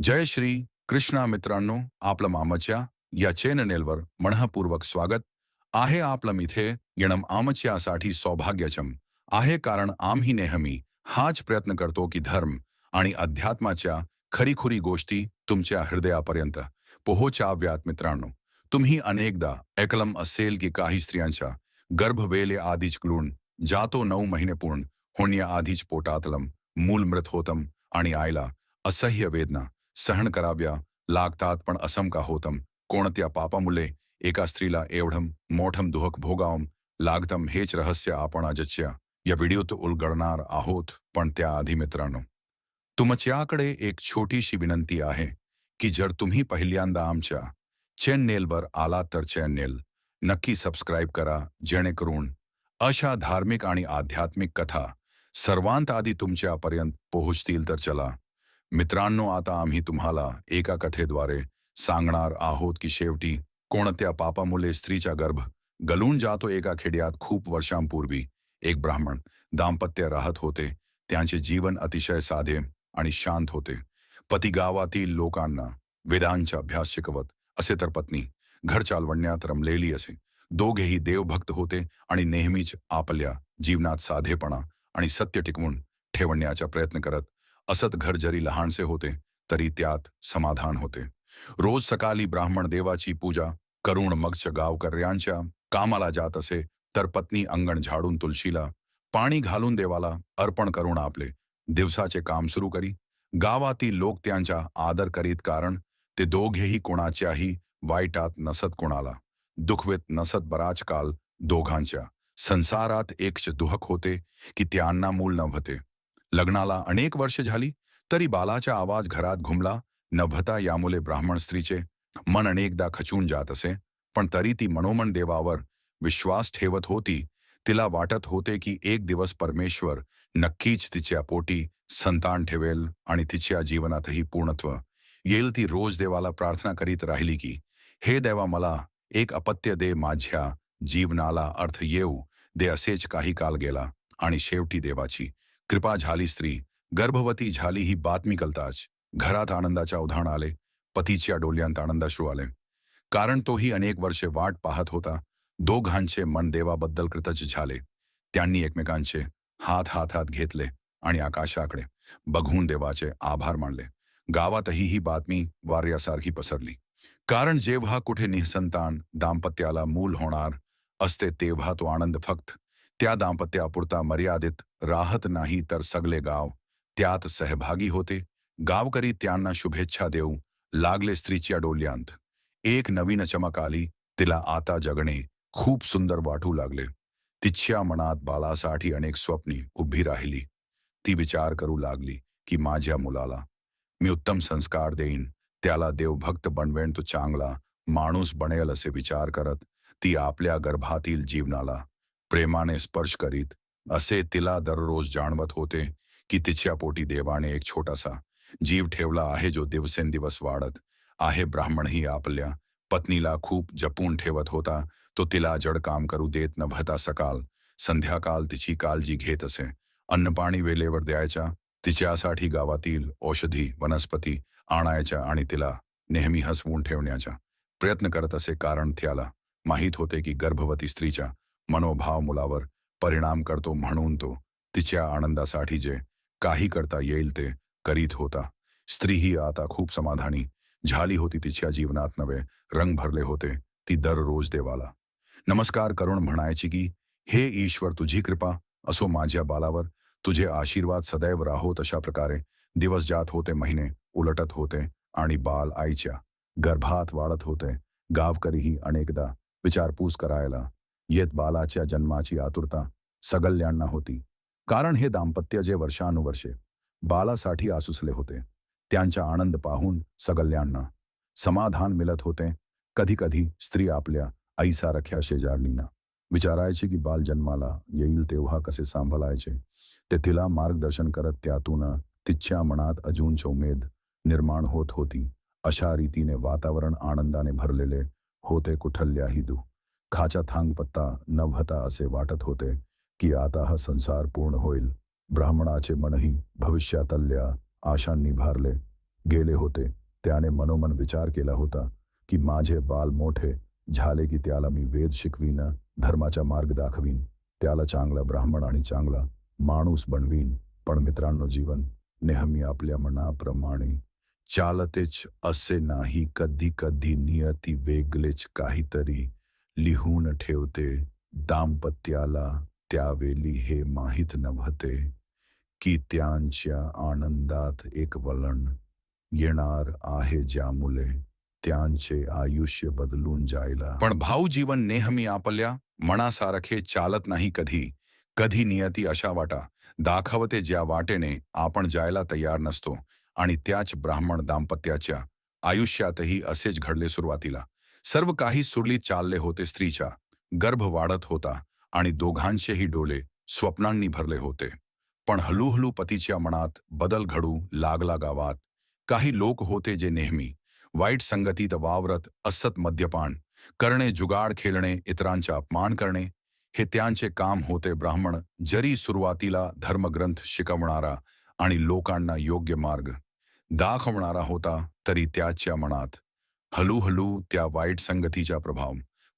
जय श्री कृष्णा मित्रांनो, आपलं मामच्या या चॅनलवर मनःपूर्वक स्वागत आहे. आपलं इथे येणं आमच्यासाठी सौभाग्याचं आहे, कारण आम्ही नेहमी हाच प्रयत्न करतो की धर्म आणि अध्यात्माच्या खरीखुरी गोष्टी तुमच्या हृदयापर्यंत पोहोचाव्यात. मित्रांनो, तुम्ही अनेकदा ऐकलं असेल की काही स्त्रियांच्या गर्भवेळे आधीच गळून जातो, 9 महिने पूर्ण होण्याआधीच पोटातलं मूल मृत होतं आणि आईला असह्य वेदना सहन कराव्या लागतात. पण असं का होतं? कोणत्या पापामुळे एका स्त्रीला एवढं मोठं दुःख भोगावं लागतं, हेच रहस्य आपण आजच्या या व्हिडिओत उलगडणार आहोत. पण त्याआधी मित्रांनो, तुमच्याकडे एक छोटीशी विनंती आहे की जर तुम्ही पहिल्यांदा आमच्या चॅनेलवर आलात तर चॅनेल नक्की सबस्क्राईब करा, जेणेकरून अशा धार्मिक आणि आध्यात्मिक कथा सर्वांत आधी तुमच्यापर्यंत पोहोचतील. तर चला मित्रांनो, आता आम्ही तुम्हाला एका कथेद्वारे सांगणार आहोत की शेवटी कोणत्या पापामुळे स्त्रीचा गर्भ गलून जातो. एका खेड्यात खूप वर्षांपूर्वी एक ब्राह्मण दाम्पत्य राहत होते. त्यांचे जीवन अतिशय साधे आणि शांत होते. पती गावातील लोकांना वेदांचा अभ्यास शिकवत असे, तर पत्नी घर चालवण्यात रमलेली असे. दोघेही देवभक्त होते आणि नेहमीच आपल्या जीवनात साधेपणा आणि सत्य टिकवून ठेवण्याचा प्रयत्न करत असत. घर जरी लहानसे होते तरी त्यात समाधान होते. रोज सकाळी ब्राह्मण देवाची पूजा करून मगच गावकऱ्यांच्या कामाला जात असे, तर पत्नी अंगण झाडून तुळशीला पाणी घालून देवाला अर्पण करून आपले दिवसाचे काम सुरू करी. गावातील लोक त्यांचा आदर करीत, कारण ते दोघेही कोणाच्याही वाईटात नसत, कोणाला दुखवेत नसत. बराच काल दोघांच्या संसारात एकच दुःख होते की त्यांना मूल नव्हते. लग्नाला अनेक वर्ष झाली तरी बालाचा आवाज घरात घुमला नव्हता. यामुळे ब्राह्मण स्त्रीचे मन अनेकदा खचून जात असे, पण तरी ती मनोमन देवावर विश्वास ठेवत होती. तिला वाटत होते की एक दिवस परमेश्वर नक्कीच तिच्या पोटी संतान ठेवेल आणि तिच्या जीवनातही पूर्णत्व येईल. ती रोज देवाला प्रार्थना करीत राहिली की हे देवा, मला एक अपत्य दे, माझ्या जीवनाला अर्थ येऊ दे. असेच काही काल गेला आणि शेवटी देवाची कृपा झाली. स्त्री गर्भवती झाली. ही बातमी कळताच घरात आनंदाच्या उधाण आले. पतीच्या डोळ्यांत आनंदाश्रू आले, कारण तोही अनेक वर्षे वाट पाहत होता. दोघांचे मन देवाबद्दल कृतज्ञ झाले. त्यांनी एकमेकांचे हात हातात घेतले आणि आकाशाकडे बघून देवाचे आभार मानले. गावातही ही बातमी वाऱ्यासारखी पसरली, कारण जेव्हा कुठे निसंतान दाम्पत्याला मूल होणार असते, तेव्हा तो आनंद फक्त त्या दाम्पत्यापुरता मर्यादित राहत नाही, तर सगळे गाव त्यात सहभागी होते. गावकरी त्यांना शुभेच्छा देऊ लागले. स्त्रीच्या डोळ्यांत एक नवीन चमक आली. तिला आता जगणे खूप सुंदर वाटू लागले. तिच्या मनात बालासाठी अनेक स्वप्ने उभी राहिली. ती विचार करू लागली की माझ्या मुलाला मी उत्तम संस्कार देईन, त्याला देवभक्त बनवेन, तो चांगला माणूस बनेल. असे विचार करत ती आपल्या गर्भातील जीवनाला प्रेमाने स्पर्श करीत असे. तिला दररोज जाणवत होते की तिच्या पोटी देवाने एक छोटासा जीव ठेवला आहे, जो दिवसेंदिवस वाढत आहे. ब्राह्मणही आपल्या पत्नीला खूप जपून ठेवत होता. तो तिला जड काम करू देत नव्हता. सकाळ संध्याकाळ तिची काळजी घेत असे. अन्नपाणी वेळेवर द्यायच्या, तिच्यासाठी गावातील औषधी वनस्पती आणायच्या आणि तिला नेहमी हसवून ठेवण्याचा प्रयत्न करत असे, कारण त्याला माहीत होते की गर्भवती स्त्रीचा मनोभाव मुलावर परिणाम करतो. म्हणून तो तिच्या आनंदासाठी जे काही करता येईल ते करीत होता. स्त्री ही आता खूप समाधानी झाली होती. तिच्या जीवनात नवे रंग भरले होते. ती दररोज देवाला नमस्कार करून म्हणायची की हे ईश्वर, तुझी कृपा असो माझ्या बालावर, तुझे आशीर्वाद सदैव राहोत. अशा प्रकारे दिवस जात होते, महिने उलटत होते आणि बाल आईच्या गर्भात वाढत होते. गावकरीही अनेकदा विचारपूस करायला येत. बालाच्या जन्माची आतुरता सगळ्यांना होती, कारण हे दाम्पत्य जे वर्षानुवर्षे बालासाठी आसुसले होते, त्यांचा आनंद पाहून सगळ्यांना समाधान मिळत होते. कधी कधी स्त्री आपल्या आईसारख्या शेजारणींना विचारायची की बाल जन्माला येईल तेव्हा कसे सांभाळायचे. ते तिला मार्गदर्शन करत. त्यातून तिच्या मनात अजून उमेद निर्माण होत होती. अशा रीतीने वातावरण आनंदाने भरलेले होते. कुठल्याही दुःखाचा थांग पत्ता नव्हता. असे वाटत होते की आता हा संसार पूर्ण होईल. ब्राह्मणाचे मनही भविष्यातल्या आशांनी भरले गेले होते. त्याने मनोमन विचार केला होता की माझे बाल मोठे झाले की त्याला मी वेद शिकवीन, धर्माचा मार्ग दाखवीन, त्याला चांगला ब्राह्मण आणि चांगला माणूस बनवीन. पण मित्रांनो, जीवन नेहमी आपल्या मनाप्रमाणे चालतेच असे नाही. कधी कधी नियती वेगळेच काहीतरी लिहून ठेवते. दाम्पत्याला त्यावेळी हे माहीत नव्हते की त्यांच्या आनंदात एक वळण येणार आहे ज्यामुळे त्यांचे आयुष्य बदलून जायला. पण भाऊ, जीवन नेहमी आपल्या मनासारखे चालत नाही. कधी कधी नियती अशा वाटा दाखवते ज्या वाटेने आपण जायला तयार नसतो. आणि त्याच ब्राह्मण दाम्पत्याच्या आयुष्यातही असेच घडले. सुरुवातीला सर्व काही सुरळीत चालले होते. स्त्रीचा गर्भ वाढत होता आणि दोघांचेही डोळे स्वप्नांनी भरले होते. पण हळूहळू पतीच्या मनात बदल घडू लागला. गावात काही लोक होते जे नेहमी वाईट संगतीत वावरत असत. मद्यपान करणे, जुगाड खेळणे, इतरांचा अपमान करणे हे त्यांचे काम होते. ब्राह्मण जरी सुरुवातीला धर्मग्रंथ शिकवणारा आणि लोकांना योग्य मार्ग दाखवणारा होता, तरी त्याच्या मनात हळूहळू त्या वाईट संगतीचा प्रभाव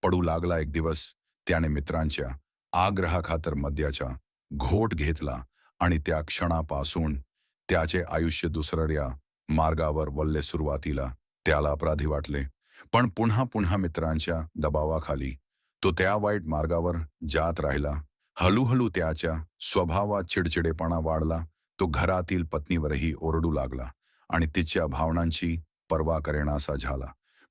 पडू लागला. एक दिवस त्याने मित्रांच्या आग्रहाखातर मद्याचा घोट घेतला आणि त्या क्षणापासून त्याचे आयुष्य दुसऱ्या मार्गावर वळले. सुरुवातीला त्याला अपराधी वाटले, पण पुन्हा पुन्हा मित्रांच्या दबावाखाली तो त्या वाईट मार्गावर जात राहिला. हळूहळू त्याच्या स्वभावात चिडचिडेपणा वाढला. तो घरातील पत्नीवरही ओरडू लागला आणि तिच्या भावनांची पर्वा करेनासा झाला.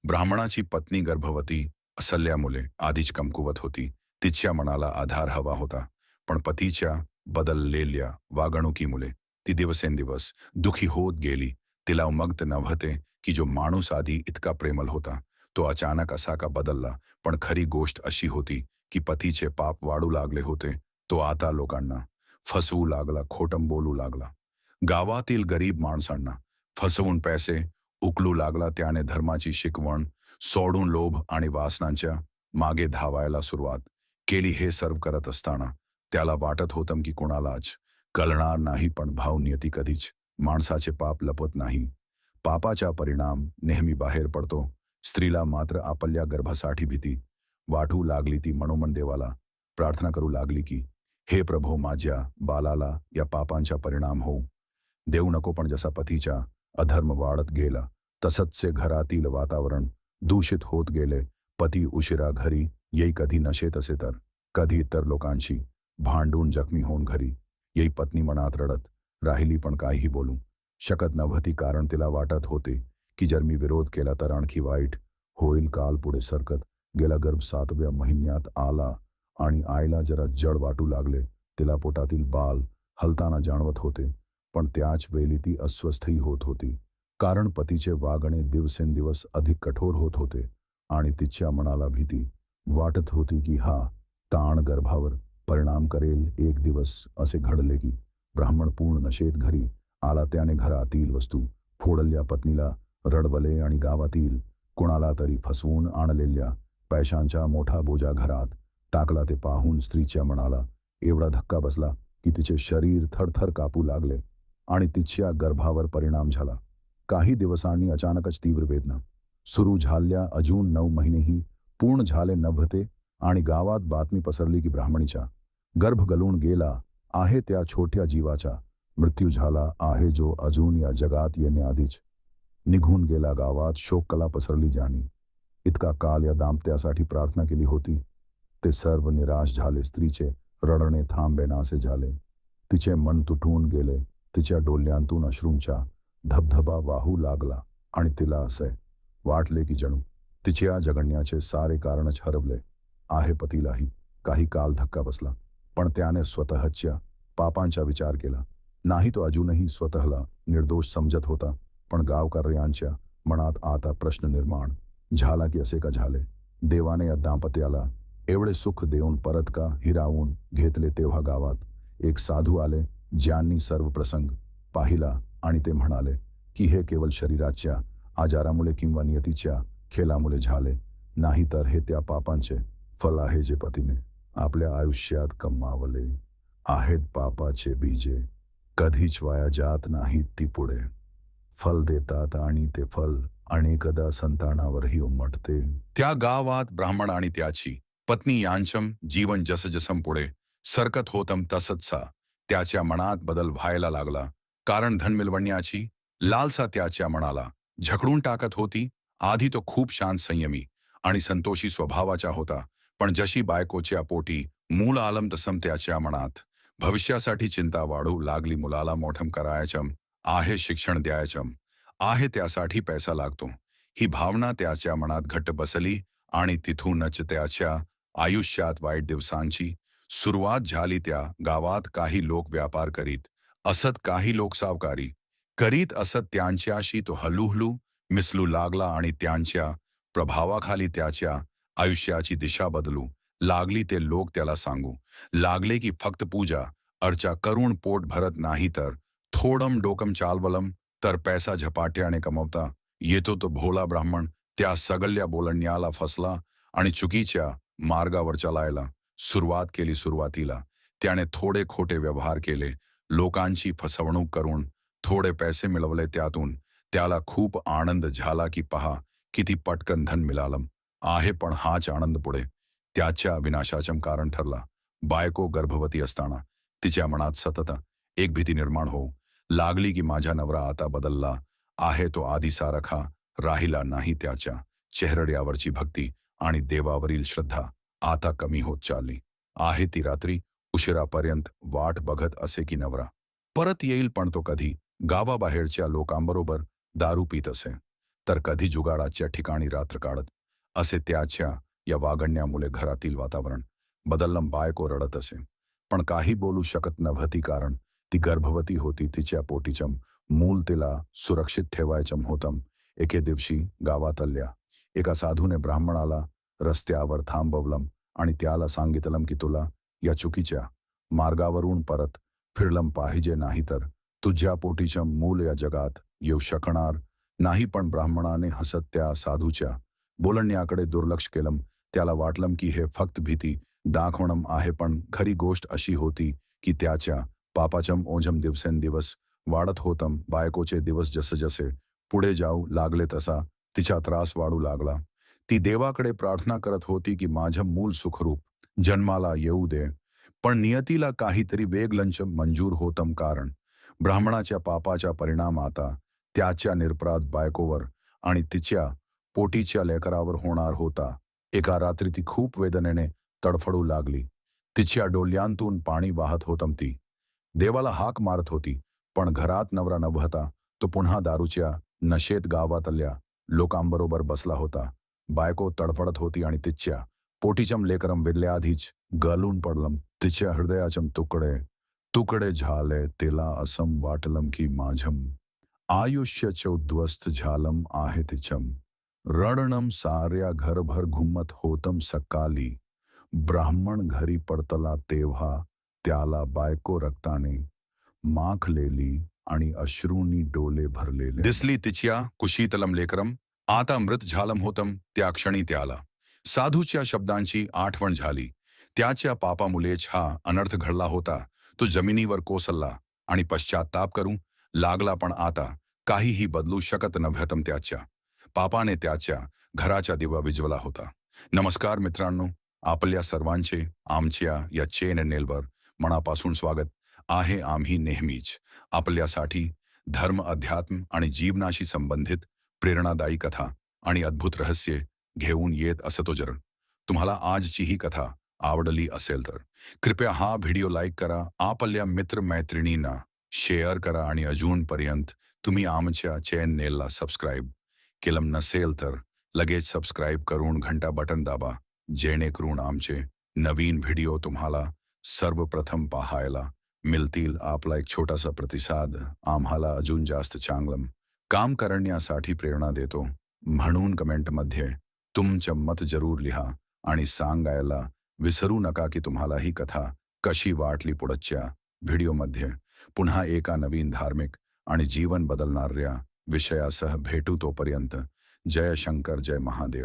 ब्राह्मणाची पत्नी गर्भवती असल्यामुळे आधीच कमकुवत होती. तिच्या मनाला आधार हवा होता, पण पतीच्या बदललेल्या वागणुकीमुळे ती दिवसेंदिवस दुखी होत गेली. तिला उमगत नव्हते की जो माणूस आधी इतका प्रेमळ होता तो अचानक असा का बदलला. पण खरी गोष्ट अशी होती की पतीचे पाप वाढू लागले होते. तो आता लोकांना फसवू लागला, खोटं बोलू लागला, गावातील गरीब माणसांना फसवून पैसे उकलू लागला. त्याने धर्माची शिकवण सोडून लोभ आणि वासनांच्या मागे धावायला सुरुवात केली. हे सर्व करत असताना त्याला वाटत होतं की कोणालाच कळणार नाही, पण भाव, नियती कधीच माणसाचे पाप लपत नाही. पापाचा परिणाम नेहमी बाहेर पडतो. स्त्रीला मात्र आपल्या गर्भासाठी भीती वाटू लागली. ती मनोमन देवाला प्रार्थना करू लागली की हे प्रभो, माझ्या बालाला या पापांचा परिणाम होऊ देऊ नको. पण जसा पतीचा अधर्म वाढत गेला तसंच घरातील वातावरण दूषित होत गेले. पती उशिरा घरी येई, कधी नशेत असे तर कधी इतर लोकांशी भांडून जखमी होऊन घरी येई. पत्नी मनात रडत राहिली, पण काहीही बोलू शकत नव्हती, कारण तिला वाटत होते की जर मी विरोध केला तर आणखी वाईट होईल. काल पुढे सरकत गेला. गर्भ 7व्या महिन्यात आला आणि आईला जरा जड वाटू लागले. तिला पोटातील बाल हलताना जाणवत होते, पण त्याच वेळी ती अस्वस्थही होत होती, कारण पतीचे वागणे दिवसेंदिवस अधिक कठोर होत होते आणि तिच्या मनाला भीती वाटत होती की हा ताण गर्भावर परिणाम करेल. एक दिवस असे घडले की ब्राह्मण पूर्ण नशेत घरी आला. त्याने घरातील वस्तू फोडल्या, पत्नीला रडवले आणि गावातील कोणाला तरी फसवून आणलेल्या पैशांचा मोठा बोजा घरात टाकला. ते पाहून स्त्रीच्या मनाला एवढा धक्का बसला की तिचे शरीर थरथर कापू लागले आणि तिच्या गर्भावर परिणाम झाला. काही दिवसांनी अचानकच तीव्र वेदना सुरू झाल्या. अजून 9 महिनेही पूर्ण झाले नव्हते आणि गावात बातमी पसरली की ब्राह्मणीचा गर्भ गळून गेला आहे. त्या छोट्या जीवाचा मृत्यू झाला आहे, जो अजून या जगात येण्याआधीच निघून गेला. गावात शोककला पसरली. ज्यांनी इतका काल या दाम्पत्यासाठी प्रार्थना केली होती ते सर्व निराश झाले. स्त्रीचे रडणे थांबेनासे झाले. तिचे मन तुटून गेले. तिच्या डोळ्यांतून अश्रूंचा धबधबा वाहू लागला आणि तिला असे वाटले की जणू तिच्या जगण्याचे सारे कारणच हरवले आहे. पतीलाही काही काल धक्का बसला, पण त्याने स्वतःच्या पापांचा विचार केला नाही. तो अजूनही स्वतःला निर्दोष समजत होता, पण गावकऱ्यांच्या मनात आता प्रश्न निर्माण झाला की असे का झाले. देवाने या दाम्पत्याला एवढे सुख देऊन परत का हिरावून घेतले. तेव्हा गावात एक साधू आले, ज्यांनी सर्व प्रसंग पाहिला आणि ते म्हणाले की हे केवळ शरीराच्या आजारामुळे किंवा नियतीच्या खेळामुळे झाले नाही, तर हे त्या पापांचे फल आहे जे पतीने आपल्या आयुष्यात कमावले आहेत. पापाचे बीजे कधीच वाया जात नाहीत, ती पुढे फल देतात आणि ते फल अनेकदा संतानावरही उमटते. त्या गावात ब्राह्मण आणि त्याची पत्नी यांचम जीवन जसजसं पुढे सरकत होतं तसतसा त्याच्या मनात बदल व्हायला लागला. कारण धन मिळवण्याची लालसा त्याच्या मनाला झकडून टाकत होती. आधी तो खूप शांत, संयमी आणि संतोषी स्वभावाचा होता, पण जशी बायकोच्या पोटी मूल आलम तसं त्याच्या मनात भविष्यासाठी चिंता वाढू लागली. मुलाला मोठं करायचं आहे, शिक्षण द्यायचं आहे, त्यासाठी पैसा लागतो. ही भावना त्याच्या मनात घट्ट बसली आणि तिथूनच त्याच्या आयुष्यात वाईट दिवसांची सुरुवात झाली. त्या गावात काही लोक व्यापार करीत असत, काही लोक सावकारी करीत असत. त्यांच्याशी तो हळूहळू मिसळू लागला आणि त्यांच्या प्रभावाखाली त्याच्या आयुष्याची दिशा बदलू लागली. ते लोक त्याला सांगू लागले की फक्त पूजा अर्चा करून पोट भरत नाही, तर थोडं डोकं चालवलं तर पैसा झपाट्याने कमवता येतो. तो भोला ब्राह्मण त्या सगळ्या बोलण्याला फसला आणि चुकीच्या मार्गावर चालायला सुरुवात केली. सुरुवातीला त्याने थोडे खोटे व्यवहार केले, लोकांची फसवणूक करून थोडे पैसे मिळवले. त्यातून त्याला खूप आनंद झाला की पहा किती पटकन धन मिळालं आहे. पण हाच आनंद पुढे त्याच्या विनाशाचं कारण ठरला. बायको गर्भवती असताना तिच्या मनात सतत एक भीती निर्माण होऊ लागली की माझा नवरा आता बदलला आहे, तो आधीसारखा राहिला नाही. त्याच्या चेहऱ्यावरची भक्ती आणि देवावरील श्रद्धा आता कमी होत चालली आहे. ती रात्री उशिरापर्यंत वाट बघत असे की नवरा परत येईल, पण तो कधी गावाबाहेरच्या लोकांबरोबर दारू पित असे, तर कधी जुगाडाच्या ठिकाणी रात्र काढत असे. त्याच्या या वागण्यामुळे घरातील वातावरण बदललं. बायको रडत असे, पण काही बोलू शकत नव्हती, कारण ती गर्भवती होती. तिच्या पोटीचं मूल तिला सुरक्षित ठेवायचं होतं. एके दिवशी गावातल्या एका साधूने ब्राह्मणाला रस्त्यावर थांबवलं आणि त्याला सांगितलं की तुला या चुकीच्या मार्गावरून परत फिरलं पाहिजे, नाही तर तुझ्या पोटीचं मूल या जगात येऊ शकणार नाही. पण ब्राह्मणाने हसत त्या साधूच्या बोलण्याकडे दुर्लक्ष केलं. त्याला वाटलं की हे फक्त भीती दाखवणं आहे, पण खरी गोष्ट अशी होती की त्याच्या पापाचं ओझं दिवसेंदिवस वाढत होतं. बायकोचे दिवस जसजसे पुढे जाऊ लागले तसा तिचा त्रास वाढू लागला. ती देवाकडे प्रार्थना करत होती की माझं मूल सुखरूप जन्माला येऊ दे, पण नियतीला काहीतरी वेगळंच मंजूर होतं. कारण ब्राह्मणाच्या पापाचा परिणाम आता त्याच्या निरपराध बायकोवर आणि तिच्या पोटीच्या लेकरावर होणार होता. एका रात्री ती खूप वेदनेने तडफडू लागली. तिच्या डोळ्यांतून पाणी वाहत होतं. ती देवाला हाक मारत होती, पण घरात नवरा नव्हता. तो पुन्हा दारूच्या नशेत गावातल्या लोकांबरोबर बसला होता. बायको तडफडत होती आणि तिच्या पोटीचं लेकरं वेदल्याआधीच गळून पडलं. तिच्या हृदयाचं तुकडे तुकडे झाले. तिला असं वाटलं की माझं आयुष्याचं उद्ध्वस्त झालं आहे. तिचं रडणं साऱ्या घरभर घुमत होतं. सकाळी ब्राह्मण घरी परतला तेव्हा त्याला बायको रक्ताने माखलेली आणि अश्रूंनी डोले भरलेले दिसली. तिच्या कुशीतलं लेकरं आता मृत झालं होतं. त्या क्षणी त्याला साधूच्या शब्दांची आठवण झाली. त्याच्या पापामुळेच हा अनर्थ घडला होता. तो जमिनीवर कोसळला आणि पश्चात्ताप करू लागला, पण आता काहीही बदलू शकत नव्हतं. त्याच्या पापाने त्याच्या घराचा दिवा विझवला होता. नमस्कार मित्रांनो, आपल्या सर्वांचे आमच्या या चॅनेलवर मनापासून स्वागत आहे. आम्ही नेहमीच आपल्यासाठी धर्म, अध्यात्म आणि जीवनाशी संबंधित प्रेरणादायी कथा आणि अद्भुत रहस्ये घेऊन येत असतो. जर तुम्हाला आजची ही कथा आवडली असेल तर कृपया हा व्हिडिओ लाईक करा, आपल्या मित्रमैत्रिणींना शेअर करा आणि अजूनपर्यंत तुम्ही आमच्या चॅनेलला सबस्क्राईब केलं नसेल तर लगेच सबस्क्राईब करून घंटा बटन दाबा, जेणेकरून आमचे नवीन व्हिडिओ तुम्हाला सर्वप्रथम पाहायला मिळतील. आपला एक छोटासा प्रतिसाद आम्हाला अजून जास्त चांगलं काम करण्यासाठी प्रेरणा देतो. म्हणून कमेंटमध्ये तुमचं मत जरूर लिहा आणि सांगायला विसरू नका की तुम्हाला ही कथा कशी वाटली. पुढच्या व्हिडिओमध्ये पुन्हा एका नवीन धार्मिक आणि जीवन बदलणाऱ्या विषयासह भेटू. तोपर्यंत जय शंकर, जय महादेव.